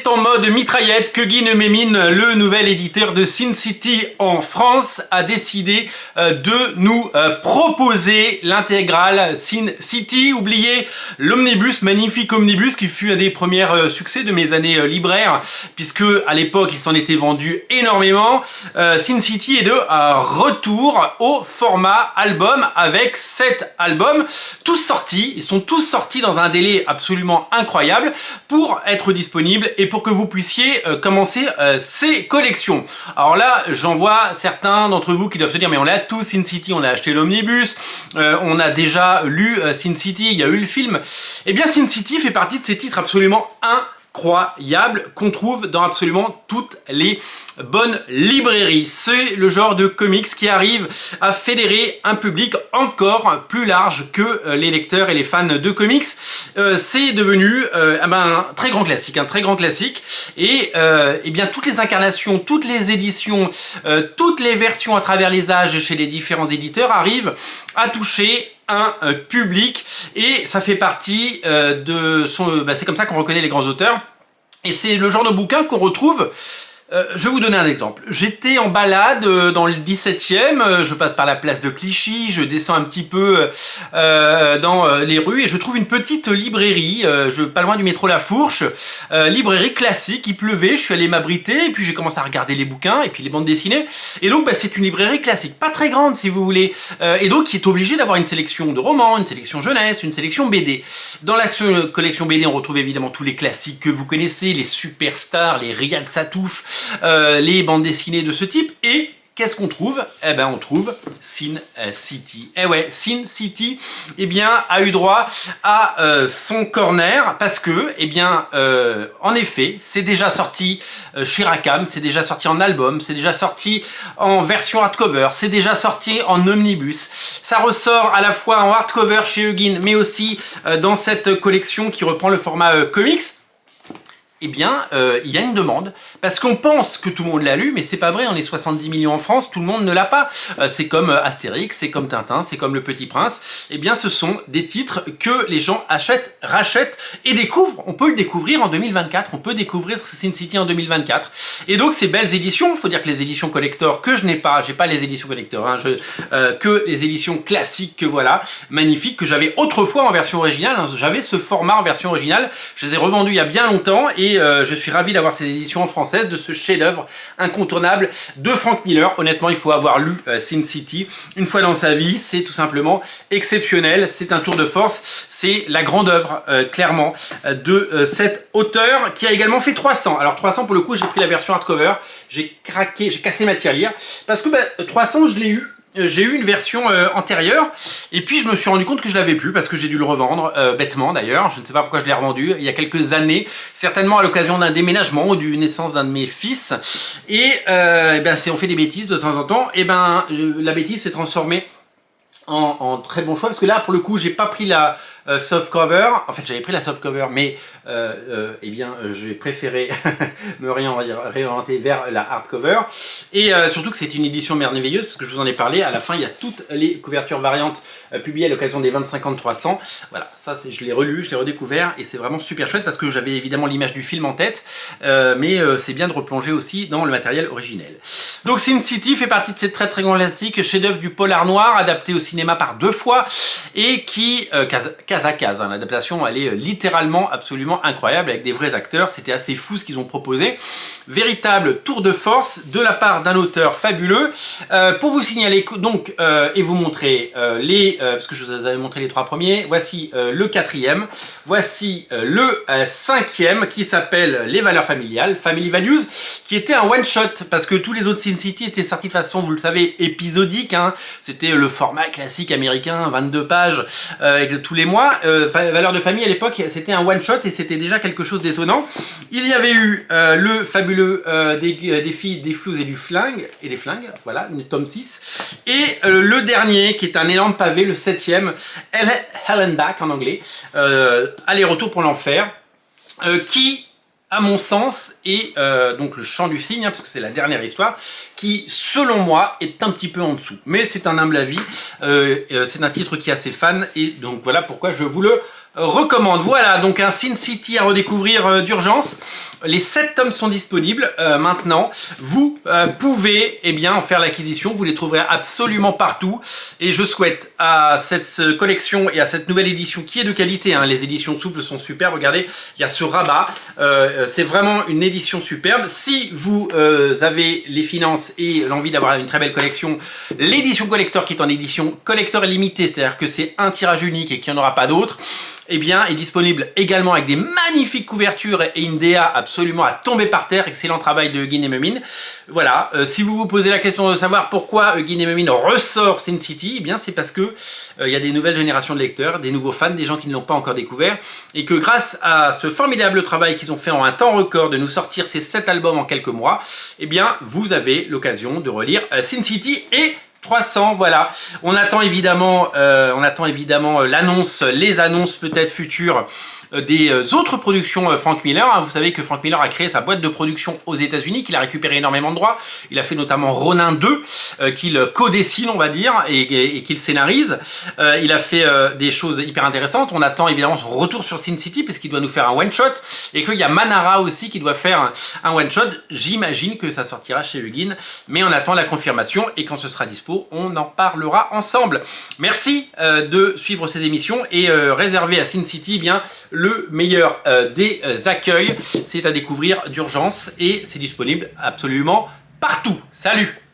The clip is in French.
en mode mitraillette que Guy Nemémine, le nouvel éditeur de Sin City en France, a décidé de nous proposer l'intégrale Sin City. Oubliez l'omnibus, magnifique omnibus qui fut un des premiers succès de mes années libraires, puisque à l'époque il s'en était vendu énormément. Sin City est de retour au format album avec 7 albums, tous sortis. Ils sont tous sortis dans un délai absolument incroyable pour être disponibles et pour que vous puissiez commencer ces collections. Alors là, j'en vois certains d'entre vous qui doivent se dire mais on l'a tous Sin City, on a acheté l'omnibus, on a déjà lu Sin City, il y a eu le film. Eh bien Sin City fait partie de ces titres absolument incroyables qu'on trouve dans absolument toutes les bonnes librairies. C'est le genre de comics qui arrive à fédérer un public encore plus large que les lecteurs et les fans de comics. C'est devenu un très grand classique, un très grand classique. Et bien toutes les incarnations, toutes les éditions, toutes les versions à travers les âges chez les différents éditeurs arrivent à toucher un public, et ça fait partie de son... c'est comme ça qu'on reconnaît les grands auteurs, et c'est le genre de bouquin qu'on retrouve. Je vais vous donner un exemple. J'étais en balade dans le 17e, je passe par la place de Clichy, je descends un petit peu dans les rues et je trouve une petite librairie, pas loin du métro La Fourche, librairie classique, il pleuvait, je suis allé m'abriter et puis j'ai commencé à regarder les bouquins et puis les bandes dessinées. Et donc c'est une librairie classique, pas très grande si vous voulez, et donc qui est obligée d'avoir une sélection de romans, une sélection jeunesse, une sélection BD. Dans la collection BD, on retrouve évidemment tous les classiques que vous connaissez, les superstars, les Riyad Satouf, les bandes dessinées de ce type. Et qu'est-ce qu'on trouve? Eh ben on trouve Sin City. Eh ouais, Sin City a eu droit à son corner parce que, en effet, c'est déjà sorti chez Rackham, c'est déjà sorti en album, c'est déjà sorti en version hardcover, c'est déjà sorti en omnibus. Ça ressort à la fois en hardcover chez Huggin, mais aussi dans cette collection qui reprend le format comics. Il y a une demande, parce qu'on pense que tout le monde l'a lu, mais c'est pas vrai, on est 70 millions en France, tout le monde ne l'a pas. C'est comme Astérix, c'est comme Tintin, c'est comme Le Petit Prince. Ce sont des titres que les gens achètent, rachètent et découvrent. On peut le découvrir en 2024, on peut découvrir Sin City en 2024. Et donc ces belles éditions, il faut dire que les éditions collector que je n'ai pas, j'ai pas les éditions collector, que les éditions classiques, que voilà, magnifiques, que j'avais autrefois en version originale, j'avais ce format en version originale, je les ai revendus il y a bien longtemps et je suis ravi d'avoir ces éditions françaises de ce chef-d'œuvre incontournable de Frank Miller. Honnêtement, il faut avoir lu Sin City une fois dans sa vie, c'est tout simplement exceptionnel, c'est un tour de force, c'est la grande œuvre clairement de cet auteur qui a également fait 300. Alors 300 pour le coup, j'ai pris la version hardcover, j'ai craqué, j'ai cassé ma tirelire parce que 300 je l'ai eu. J'ai eu une version antérieure et puis je me suis rendu compte que je l'avais plus parce que j'ai dû le revendre, bêtement d'ailleurs, je ne sais pas pourquoi je l'ai revendu, il y a quelques années, certainement à l'occasion d'un déménagement ou d'une naissance d'un de mes fils. Et on fait des bêtises de temps en temps, la bêtise s'est transformée en très bon choix parce que là pour le coup j'ai pas pris la soft cover, en fait j'avais pris la soft cover mais j'ai préféré me réorienter vers la hardcover et surtout que c'est une édition merveilleuse parce que je vous en ai parlé, à la fin il y a toutes les couvertures variantes publiées à l'occasion des 25 ans de 300. Voilà, ça je l'ai relu, je l'ai redécouvert et c'est vraiment super chouette parce que j'avais évidemment l'image du film en tête, mais c'est bien de replonger aussi dans le matériel originel. Donc Sin City fait partie de ces très très grands classiques, chef-d'œuvre du polar noir, adapté au cinéma par 2 fois et qui, case à case, l'adaptation elle est littéralement absolument incroyable avec des vrais acteurs, c'était assez fou ce qu'ils ont proposé. Véritable tour de force de la part d'un auteur fabuleux. Pour vous signaler donc et vous montrer parce que je vous avais montré les 3 premiers, voici le 4e, voici le 5e qui s'appelle Les Valeurs Familiales, Family Values, qui était un one shot parce que tous les autres Sin City étaient sortis de façon, vous le savez, épisodique, c'était le format classique américain, 22 pages avec tous les mois. Valeurs de famille à l'époque c'était un one shot et c'était déjà quelque chose d'étonnant. Il y avait eu le fabuleux des filles, des flous et des flingues, voilà, le tome 6. Et le dernier qui est un énorme pavé, le 7e, Hell and Back en anglais, aller-retour pour l'enfer, qui à mon sens est donc le chant du cygne, parce que c'est la dernière histoire, qui selon moi est un petit peu en dessous. Mais c'est un humble avis, c'est un titre qui a ses fans et donc voilà pourquoi je vous le recommande. Voilà donc un Sin City à redécouvrir d'urgence. Les 7 tomes sont disponibles maintenant. Vous pouvez en faire l'acquisition. Vous les trouverez absolument partout. Et je souhaite à cette collection et à cette nouvelle édition qui est de qualité, hein, les éditions souples sont super. Regardez, il y a ce rabat. C'est vraiment une édition superbe. Si vous avez les finances et l'envie d'avoir une très belle collection, l'édition collector qui est en édition collector limitée, c'est-à-dire que c'est un tirage unique et qu'il n'y en aura pas d'autres, est disponible également avec des magnifiques couvertures et une DA absolument à tomber par terre. Excellent travail de Guy Nememine. Voilà, si vous vous posez la question de savoir pourquoi Guy Nememine ressort Sin City, c'est parce que il y a des nouvelles générations de lecteurs, des nouveaux fans, des gens qui ne l'ont pas encore découvert, et que grâce à ce formidable travail qu'ils ont fait en un temps record de nous sortir ces 7 albums en quelques mois, vous avez l'occasion de relire Sin City et 300, voilà. On attend évidemment l'annonce, les annonces peut-être futures des autres productions Frank Miller. Vous savez que Frank Miller a créé sa boîte de production aux États-Unis, qu'il a récupéré énormément de droits. Il a fait notamment Ronin 2, qu'il co-dessine, on va dire, et qu'il scénarise. Il a fait des choses hyper intéressantes. On attend évidemment son retour sur Sin City, puisqu'il doit nous faire un one-shot, et qu'il y a Manara aussi qui doit faire un one-shot. J'imagine que ça sortira chez Huguin, mais on attend la confirmation, et quand ce sera dispo, on en parlera ensemble. Merci de suivre ces émissions, et réservez à Sin City le meilleur des accueils. C'est à découvrir d'urgence et c'est disponible absolument partout. Salut!